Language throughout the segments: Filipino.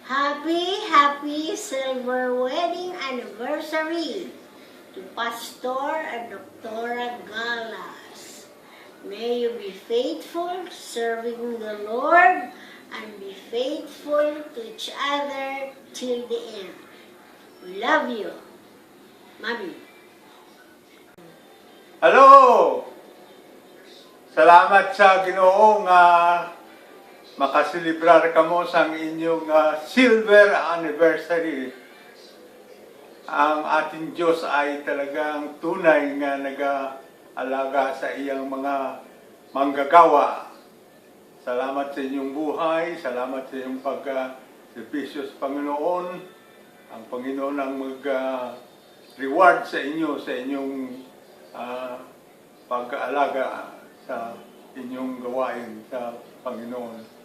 Happy silver wedding anniversary to Pastor and Dr. Galas. May you be faithful serving the Lord and be faithful to each other till the end. We love you. Mami. Hello! Salamat sa Ginoo nga makaselebrar kamo sa inyong silver anniversary. Ang ating Diyos ay talagang tunay nga nag-aalaga sa iyang mga manggagawa. Salamat sa inyong buhay, salamat sa iyong pag-servisyo sa Panginoon. Ang Panginoon ang mag-reward sa inyo, sa inyong pag-aalaga sa inyong gawain sa Panginoon.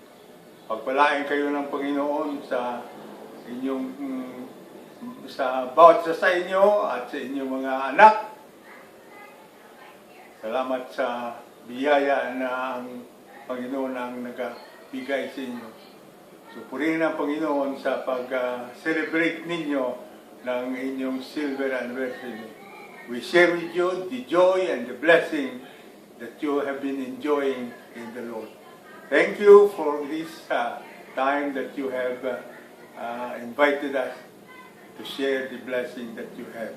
Pagpalain kayo ng Panginoon sa inyong sa bawat sa inyo at sa inyong mga anak. Salamat sa biyaya na ang Panginoon ang nagabigay sa inyo. Supurihin ang Panginoon sa pag-celebrate ninyo ng inyong silver anniversary. We share with you the joy and the blessing that you have been enjoying in the Lord. Thank you for this time that you have invited us to share the blessing that you have.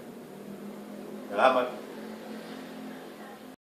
Salamat.